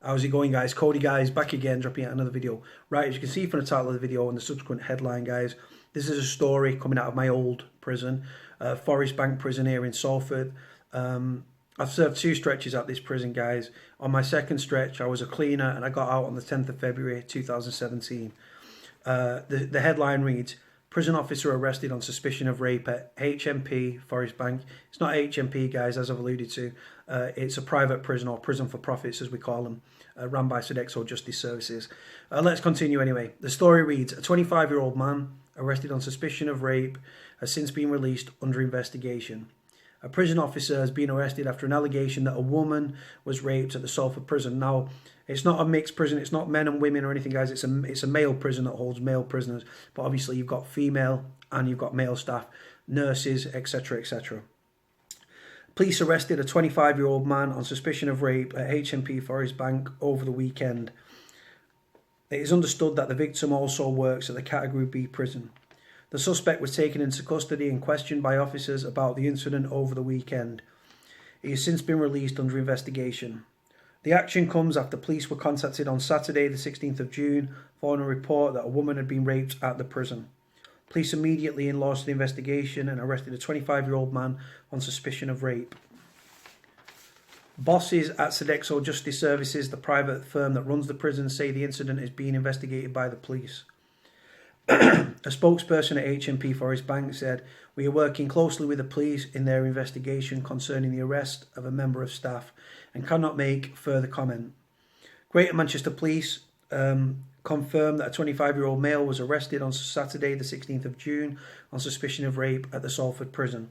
How's it going, guys? Cody, guys, back again, dropping out another video. Right, as you can see from the title of the video and the subsequent headline, guys, this is a story coming out of my old prison, Forest Bank prison here in Salford. I've served 2 stretches at this prison, guys. On my second stretch, I was a cleaner and I got out on the 10th of February 2017. The headline reads, prison officer arrested on suspicion of rape at HMP Forest Bank. It's not HMP, guys, as I've alluded to. It's a private prison, or prison for profits as we call them, run by Sodexo Justice Services. Let's continue anyway. The story reads, a 25-year-old man arrested on suspicion of rape has since been released under investigation. A prison officer has been arrested after an allegation that a woman was raped at the Salford prison. Now, it's not a mixed prison. It's not men and women or anything, guys. It's a male prison that holds male prisoners. But obviously, you've got female and you've got male staff, nurses, etc., etc. Police arrested a 25-year-old man on suspicion of rape at HMP Forest Bank over the weekend. It is understood that the victim also works at the Category B prison. The suspect was taken into custody and questioned by officers about the incident over the weekend. He has since been released under investigation. The action comes after police were contacted on Saturday the 16th of June following a report that a woman had been raped at the prison. Police immediately enlarged the investigation and arrested a 25-year-old man on suspicion of rape. Bosses at Sodexo Justice Services, the private firm that runs the prison, say the incident is being investigated by the police. A spokesperson at HMP Forest Bank said, "We are working closely with the police in their investigation concerning the arrest of a member of staff and cannot make further comment." Greater Manchester Police confirmed that a 25-year-old male was arrested on Saturday the 16th of June on suspicion of rape at the Salford prison.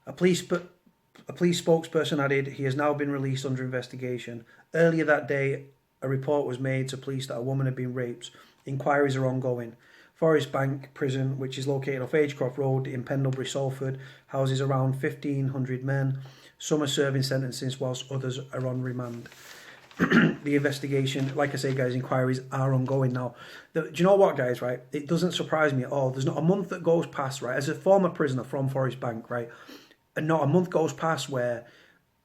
A police spokesperson added he has now been released under investigation. Earlier that day, a report was made to police that a woman had been raped. Inquiries are ongoing. Forest Bank Prison, which is located off Agecroft Road in Pendlebury, Salford, houses around 1,500 men. Some are serving sentences whilst others are on remand. The investigation, like I say, guys, inquiries are ongoing now. Do you know what, guys, right? It doesn't surprise me at all. There's not a month that goes past, right, as a former prisoner from Forest Bank, right, and not a month goes past where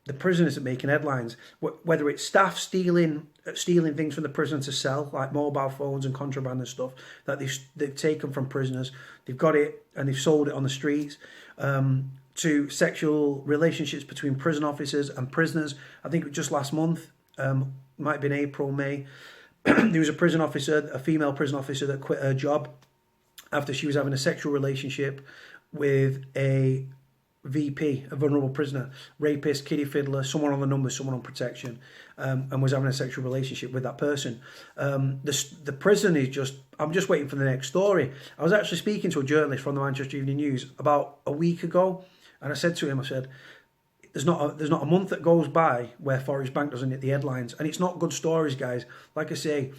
the prison isn't making headlines, whether it's staff stealing things from the prison to sell, like mobile phones and contraband and stuff that they've taken from prisoners. They've got it and they've sold it on the streets, to sexual relationships between prison officers and prisoners. I think just last month, might have been April, May, there was a prison officer, a female prison officer that quit her job after she was having a sexual relationship with a VP, a vulnerable prisoner, rapist, kiddie fiddler, someone on the numbers, someone on protection, and was having a sexual relationship with that person. The prison is just, I'm just waiting for the next story. I was actually speaking to a journalist from the Manchester Evening News about a week ago, and I said to him, I said, there's not a month that goes by where Forest Bank doesn't hit the headlines, and it's not good stories, guys. Like I say,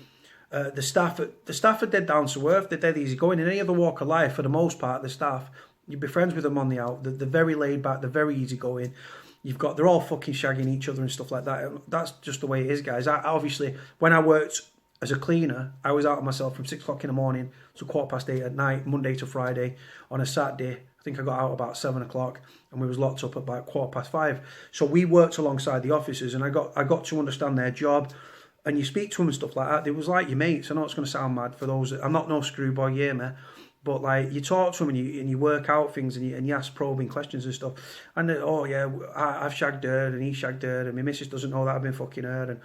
the staff are dead down to earth, they're dead easy going. In any other walk of life, for the most part, the staff, you'd be friends with them on the out. They're very laid back. They're very easygoing. They're all fucking shagging each other and stuff like that. That's just the way it is, guys. I obviously, when I worked as a cleaner, I was out of myself from 6 o'clock in the morning to 8:15 at night, Monday to Friday. On a Saturday, I think I got out about 7 o'clock, and we was locked up at about 5:15. So we worked alongside the officers, and I got to understand their job. And you speak to them and stuff like that. It was like your mates. I know it's going to sound mad for those. I'm not no screwboy, yeah, man. But like, you talk to them and you work out things, and you ask probing questions and stuff. And oh yeah, I've shagged her and he shagged her, and my missus doesn't know that I've been fucking her,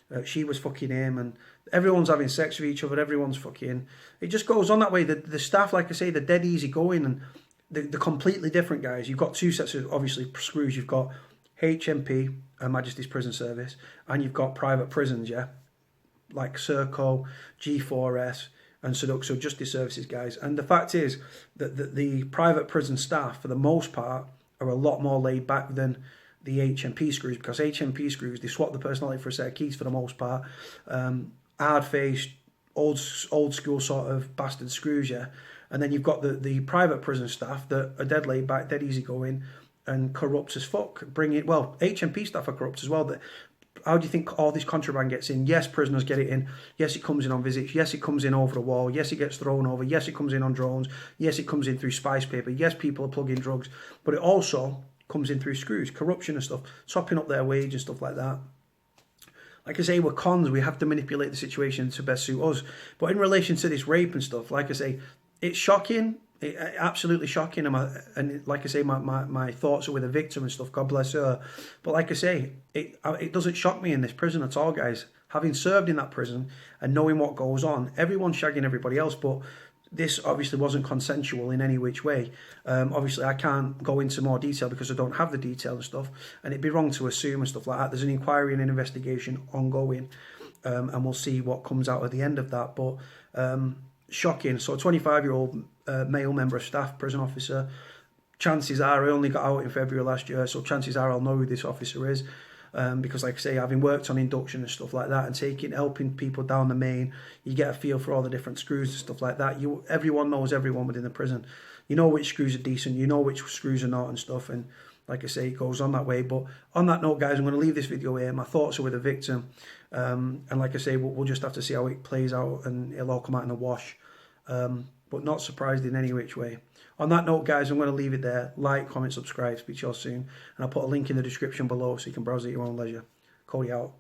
and she was fucking him, and everyone's having sex with each other. Everyone's fucking. It just goes on that way. The staff, like I say, they're dead easy going, and they're completely different, guys. You've got 2 sets of obviously screws. You've got HMP, Her Majesty's Prison Service, and you've got private prisons, yeah, like Serco, G4S. And Sodexo Justice Services, guys. And the fact is that the private prison staff, for the most part, are a lot more laid back than the HMP screws, because HMP screws, they swap the personality for a set of keys for the most part. Hard-faced, old school sort of bastard screws, yeah. And then you've got the private prison staff that are dead laid back, dead easygoing, and corrupt as fuck. HMP staff are corrupt as well. But how do you think all this contraband gets in? Yes, prisoners get it in. Yes, it comes in on visits. Yes, it comes in over the wall. Yes, it gets thrown over. Yes, it comes in on drones. Yes, it comes in through spice paper. Yes, people are plugging drugs. But it also comes in through screws, corruption and stuff, topping up their wage and stuff like that. like I say, we're cons. We have to manipulate the situation to best suit us. But in relation to this rape and stuff, like I say, it's shocking. Absolutely shocking. And like I say, my thoughts are with the victim and stuff. God bless her. But like I say, it doesn't shock me in this prison at all, guys. Having served in that prison and knowing what goes on, everyone's shagging everybody else, but this obviously wasn't consensual in any which way. Obviously, I can't go into more detail because I don't have the detail and stuff, and it'd be wrong to assume and stuff like that. There's an inquiry and an investigation ongoing, and we'll see what comes out at the end of that. But shocking. So a 25-year-old male member of staff, prison officer, chances are, I only got out in February last year, so chances are I'll know who this officer is. Because like I say, having worked on induction and stuff like that and helping people down the main, you get a feel for all the different screws and stuff like that. Everyone knows everyone within the prison. You know which screws are decent, you know which screws are not and stuff, and like I say, it goes on that way. But on that note, guys, I'm going to leave this video here. My thoughts are with the victim, and like I say, we'll just have to see how it plays out, and it'll all come out in the wash. But not surprised in any which way. On that note, guys, I'm going to leave it there. Like, comment, subscribe. Speak to you all soon. And I'll put a link in the description below so you can browse at your own leisure. Cody out.